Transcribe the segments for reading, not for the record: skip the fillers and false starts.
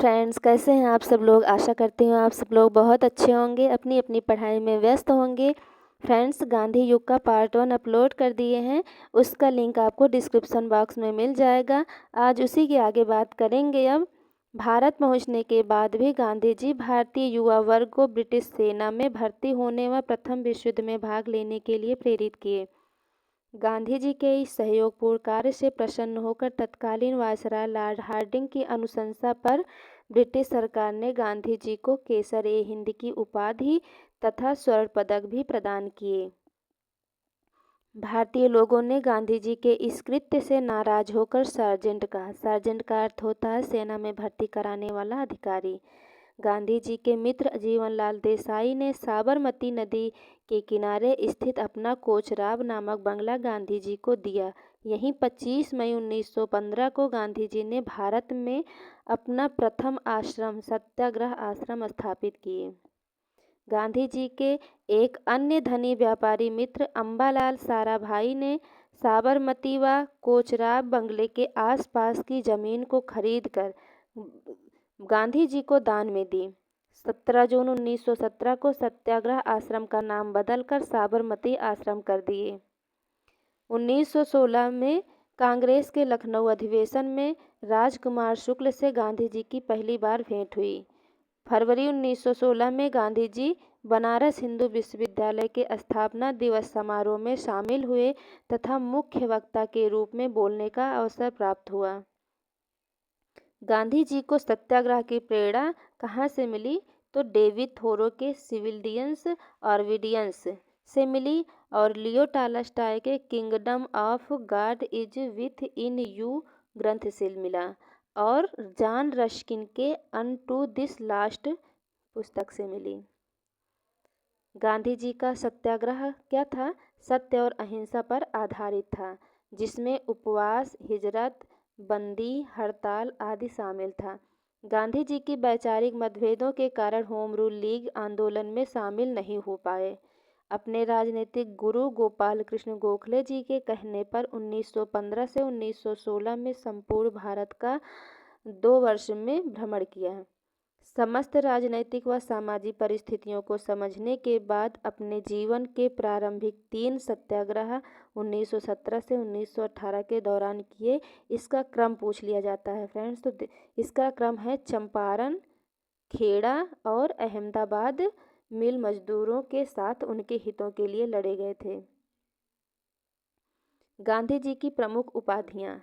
Friends, कैसे हैं आप सब लोग। आशा करती हूँ आप सब लोग बहुत अच्छे होंगे, अपनी अपनी पढ़ाई में व्यस्त होंगे। फ्रेंड्स, गांधी युग का पार्ट 1 अपलोड कर दिए हैं, उसका लिंक आपको डिस्क्रिप्शन बॉक्स में मिल जाएगा। आज उसी की आगे बात करेंगे। अब भारत पहुंचने के बाद भी गांधी जी भारतीय युवा वर्ग को ब्रिटिश सेना में भर्ती होने व प्रथम विश्व युद्ध में भाग लेने के लिए प्रेरित किए। गांधी जी के इस सहयोगपूर्ण कार्य से प्रसन्न होकर तत्कालीन वायसराय लॉर्ड हार्डिंग की अनुशंसा पर ब्रिटिश सरकार ने गांधी जी को केसर-ए-हिंद की उपाधि तथा स्वर्ण पदक भी प्रदान किए। भारतीय लोगों ने गांधी जी के इस कृत्य से नाराज होकर सार्जेंट कहा। सार्जेंट का अर्थ होता है सेना में भर्ती कराने वाला अधिकारी। गांधी जी के मित्र जीवनलाल देसाई ने साबरमती नदी के किनारे स्थित अपना कोचराब नामक बंगला गांधी जी को दिया। यहीं 25 मई 1915 को गांधी जी ने भारत में अपना प्रथम आश्रम सत्याग्रह आश्रम स्थापित किए। गांधी जी के एक अन्य धनी व्यापारी मित्र अम्बालाल साराभाई ने साबरमती व कोचराब बंगले के आसपास की जमीन को खरीदकर गांधी जी को दान में दी। 17 जून 1917 को सत्याग्रह आश्रम का नाम बदलकर साबरमती आश्रम कर दिए। 1916 में कांग्रेस के लखनऊ अधिवेशन में राजकुमार शुक्ल से गांधी जी की पहली बार भेंट हुई। फरवरी 1916 में गांधी जी बनारस हिंदू विश्वविद्यालय के स्थापना दिवस समारोह में शामिल हुए तथा मुख्य वक्ता के रूप में बोलने का अवसर प्राप्त हुआ। गांधी जी को सत्याग्रह की प्रेरणा कहाँ से मिली, तो डेविड थोरो के सिविलियंस ऑब्डियंस से मिली और लियो टॉलस्टॉय के kingdom of God is with in you ग्रंथ से मिला और जॉन रस्किन के अनटू दिस लास्ट पुस्तक से मिली। गांधी जी का सत्याग्रह क्या था? सत्य और अहिंसा पर आधारित था, जिसमें उपवास, हिजरत, बंदी, हड़ताल आदि शामिल था। गांधी जी की वैचारिक मतभेदों के कारण होम रूल लीग आंदोलन में शामिल नहीं हो पाए। अपने राजनीतिक गुरु गोपाल कृष्ण गोखले जी के कहने पर 1915 से 1916 में संपूर्ण भारत का 2 वर्ष में भ्रमण किया। समस्त राजनैतिक व सामाजिक परिस्थितियों को समझने के बाद अपने जीवन के प्रारंभिक 3 सत्याग्रह 1917 से 1918 के दौरान किए। इसका क्रम पूछ लिया जाता है फ्रेंड्स, तो इसका क्रम है चंपारण, खेड़ा और अहमदाबाद मिल मजदूरों के साथ उनके हितों के लिए लड़े गए थे। गांधी जी की प्रमुख उपाधियां।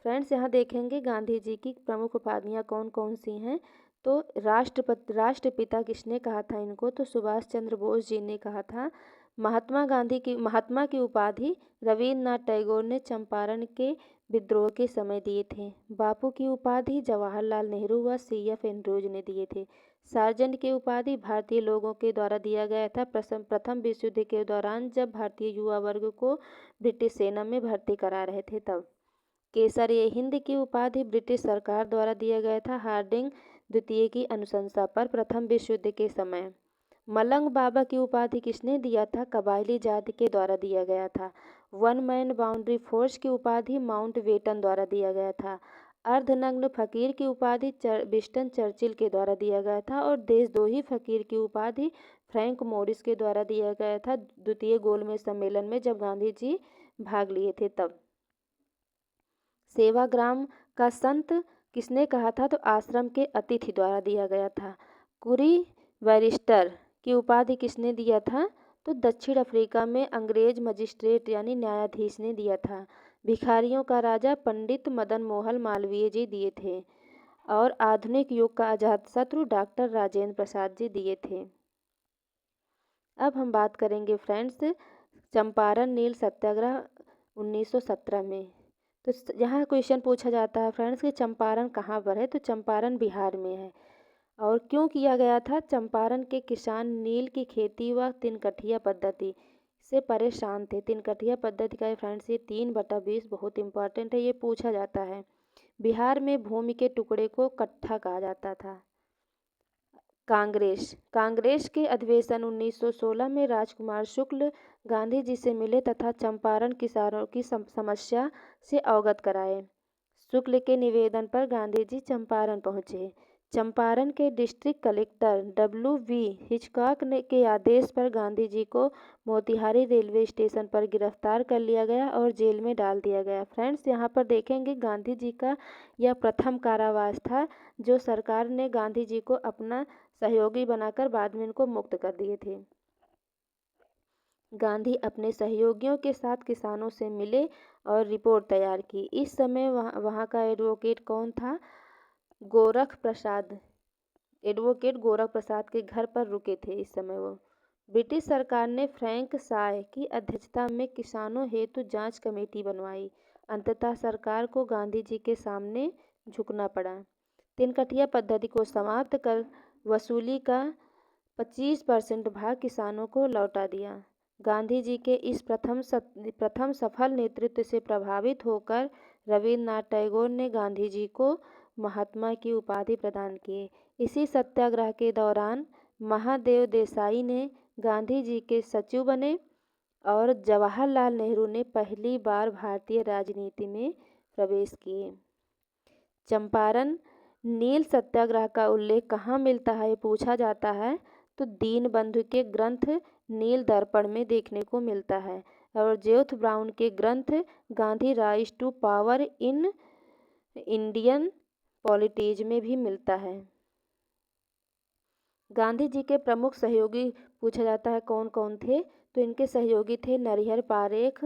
फ्रेंड्स, यहाँ देखेंगे गांधी जी की प्रमुख उपाधियां कौन कौन सी हैं। तो राष्ट्रपिता किसने कहा था इनको, तो सुभाष चंद्र बोस जी ने कहा था। महात्मा की उपाधि रविन्द्रनाथ टैगोर ने चंपारण के विद्रोह के समय दिए थे। बापू की उपाधि जवाहरलाल नेहरू व CF एंड्रूज ने दिए थे। सार्जेंट की उपाधि भारतीय लोगों के द्वारा दिया गया था प्रथम विश्व युद्ध के दौरान, जब भारतीय युवा वर्ग को ब्रिटिश सेना में भर्ती करा रहे थे तब। केसर-ए-हिंद की उपाधि ब्रिटिश सरकार द्वारा दिया गया था हार्डिंग द्वितीय की अनुशंसा पर प्रथम विश्व युद्ध के समय। मलंग बाबा की उपाधि किसने दिया था? कबायली जाति के द्वारा दिया गया था। वन मैन बाउंड्री फोर्स की उपाधि माउंट बेटन द्वारा दिया गया था। अर्धनग्न फकीर की उपाधि विंस्टन चर्चिल के द्वारा दिया गया था और देशद्रोही फकीर की उपाधि फ्रैंक मोरिस के द्वारा दिया गया था द्वितीय गोलमेज सम्मेलन में, जब गांधी जी भाग लिए थे तब। सेवाग्राम का संत किसने कहा था? तो आश्रम के अतिथि द्वारा दिया गया था। कुरी बैरिस्टर की उपाधि किसने दिया था? तो दक्षिण अफ्रीका में अंग्रेज मजिस्ट्रेट यानी न्यायाधीश ने दिया था। भिखारियों का राजा पंडित मदन मोहन मालवीय जी दिए थे और आधुनिक युग का अजातशत्रु डॉक्टर राजेंद्र प्रसाद जी दिए थे। अब हम बात करेंगे फ्रेंड्स चंपारण नील सत्याग्रह 1917 में। तो यहाँ क्वेश्चन पूछा जाता है फ्रेंड्स कि चंपारण कहाँ पर है, तो चंपारण बिहार में है। और क्यों किया गया था? चंपारण के किसान नील की खेती व तिनकठिया पद्धति से परेशान थे। तिनकठिया पद्धति का फ्रेंड्स ये 3/20 बहुत इंपॉर्टेंट है, ये पूछा जाता है। बिहार में भूमि के टुकड़े को कट्ठा कहा जाता था। कांग्रेस के अधिवेशन 1916 में राजकुमार शुक्ल गांधी जी से मिले तथा चंपारण किसानों की समस्या से अवगत कराए। शुक्ल के निवेदन पर गांधी जी चंपारण पहुँचे। चंपारण के डिस्ट्रिक्ट कलेक्टर W.V. हिचकॉक के आदेश पर गांधी जी को मोतिहारी रेलवे स्टेशन पर गिरफ्तार कर लिया गया और जेल में डाल दिया गया। फ्रेंड्स, यहाँ पर देखेंगे गांधी जी का यह प्रथम कारावास था जो सरकार ने गांधी जी को अपना सहयोगी बनाकर बाद में इनको मुक्त कर दिए थे। गांधी अपने सहयोगियों के साथ किसानों से मिले और रिपोर्ट तैयार की। इस समय वहाँ का एडवोकेट कौन था? एडवोकेट गोरख प्रसाद के घर पर रुके थे इस समय वो। ब्रिटिश सरकार ने फ्रैंक साय की अध्यक्षता में किसानों हेतु जांच कमेटी बनवाई। अंततः सरकार को गांधी जी के सामने झुकना पड़ा। तिनकठिया पद्धति को समाप्त कर वसूली का 25% भाग किसानों को लौटा दिया। गांधी जी के इस प्रथम सफल नेतृत्व से प्रभावित होकर रविन्द्रनाथ टैगोर ने गांधी जी को महात्मा की उपाधि प्रदान की। इसी सत्याग्रह के दौरान महादेव देसाई ने गांधी जी के सचिव बने और जवाहरलाल नेहरू ने पहली बार भारतीय राजनीति में प्रवेश किए। चंपारण नील सत्याग्रह का उल्लेख कहाँ मिलता है पूछा जाता है तो दीनबंधु के ग्रंथ नील दर्पण में देखने को मिलता है और ज्योथ ब्राउन के ग्रंथ Gandhi rise to power in Indian politics में भी मिलता है। गांधी जी के प्रमुख सहयोगी पूछा जाता है कौन कौन थे तो इनके सहयोगी थे नरिहर पारेख,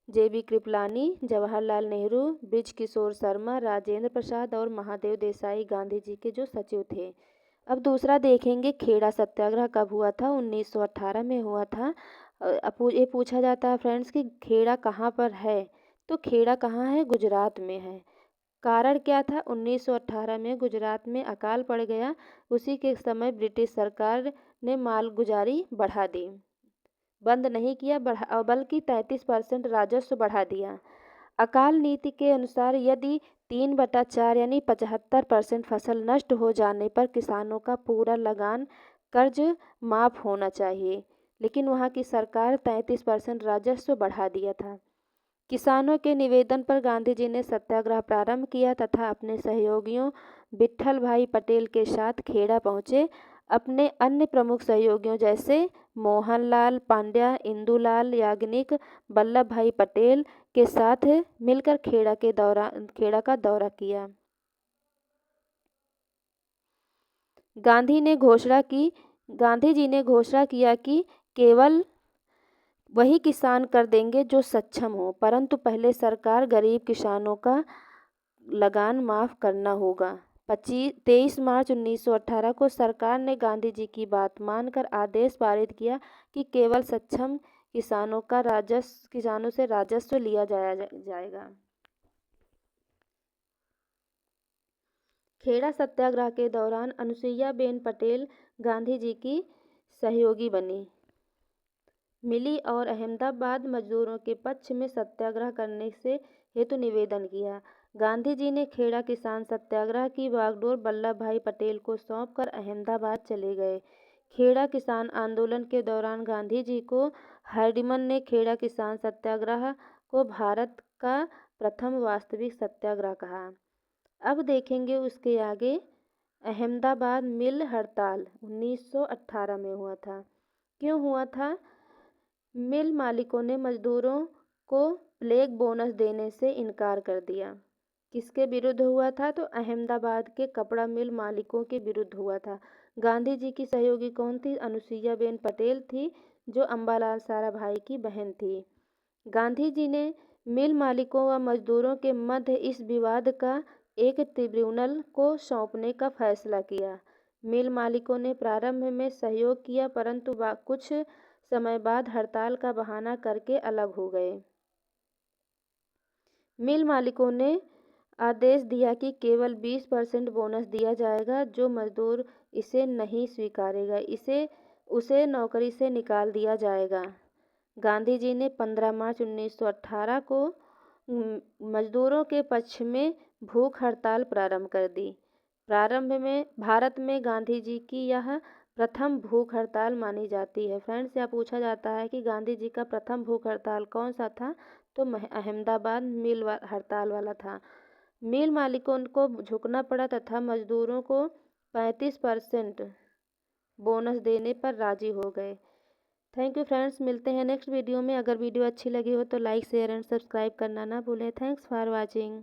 JB कृपलानी, जवाहरलाल नेहरू, ब्रिज किशोर शर्मा, राजेंद्र प्रसाद और महादेव देसाई गांधी जी के जो सचिव थे। अब दूसरा देखेंगे खेड़ा सत्याग्रह कब हुआ था? 1918 में हुआ था। ये पूछा जाता है फ्रेंड्स कि खेड़ा कहाँ पर है तो खेड़ा कहाँ है? गुजरात में है। कारण क्या था? 1918 में गुजरात में अकाल पड़ गया। उसी के समय ब्रिटिश सरकार ने मालगुजारी बढ़ा दी, बंद नहीं किया बल्कि 33% राजस्व बढ़ा दिया। अकाल नीति के अनुसार यदि 3/4 यानी 75% फसल नष्ट हो जाने पर किसानों का पूरा लगान कर्ज माफ होना चाहिए, लेकिन वहाँ की सरकार 33% राजस्व बढ़ा दिया था। किसानों के निवेदन पर गांधी जी ने सत्याग्रह प्रारंभ किया तथा अपने सहयोगियों विट्ठल भाई पटेल के साथ खेड़ा पहुँचे। अपने अन्य प्रमुख सहयोगियों जैसे मोहनलाल पांड्या, इंदुलाल याग्निक, वल्लभ भाई पटेल के साथ मिलकर खेड़ा का दौरा किया। गांधी जी ने घोषणा किया कि केवल वही किसान कर देंगे जो सक्षम हो, परंतु पहले सरकार गरीब किसानों का लगान माफ करना होगा। 23 मार्च 1918 को सरकार ने गांधी जी की बात मानकर आदेश पारित किया कि केवल सक्षम किसानों से राजस्व लिया जाएगा। खेड़ा सत्याग्रह के दौरान अनुसुईयाबेन पटेल गांधी जी की सहयोगी मिली और अहमदाबाद मजदूरों के पक्ष में सत्याग्रह करने से हेतु निवेदन किया। गांधी जी ने खेड़ा किसान सत्याग्रह की बागडोर वल्लभ भाई पटेल को सौंपकर अहमदाबाद चले गए। खेड़ा किसान आंदोलन के दौरान गांधी जी को हार्डिमन ने खेड़ा किसान सत्याग्रह को भारत का प्रथम वास्तविक सत्याग्रह कहा। अब देखेंगे उसके आगे अहमदाबाद मिल हड़ताल 1918 में हुआ था। क्यों हुआ था? मिल मालिकों ने मजदूरों को प्लेग बोनस देने से इनकार कर दिया। किसके विरुद्ध हुआ था? तो अहमदाबाद के कपड़ा मिल मालिकों के विरुद्ध हुआ था। गांधी जी की सहयोगी कौन थी? अनुसुईयाबेन पटेल थी जो अम्बालाल साराभाई की बहन थी। गांधी जी ने मिल मालिकों व मजदूरों के मध्य इस विवाद का एक ट्रिब्यूनल को सौंपने का फैसला किया। मिल मालिकों ने प्रारंभ में सहयोग किया परंतु कुछ समय बाद हड़ताल का बहाना करके अलग हो गए। मिल मालिकों ने आदेश दिया कि केवल 20% बोनस दिया जाएगा। जो मजदूर इसे नहीं स्वीकारेगा उसे नौकरी से निकाल दिया जाएगा। गांधी जी ने 15 मार्च 1918 को मजदूरों के पक्ष में भूख हड़ताल प्रारंभ कर दी। प्रारंभ में भारत में गांधी जी की यह प्रथम भूख हड़ताल मानी जाती है। फ्रेंड्स, यह पूछा जाता है कि गांधी जी का प्रथम भूख हड़ताल कौन सा था तो अहमदाबाद मिल हड़ताल वाला था। मिल मालिकों को झुकना पड़ा तथा मजदूरों को 35% बोनस देने पर राजी हो गए। थैंक यू फ्रेंड्स, मिलते हैं नेक्स्ट वीडियो में। अगर वीडियो अच्छी लगी हो तो लाइक शेयर एंड सब्सक्राइब करना ना भूलें। Thanks for watching.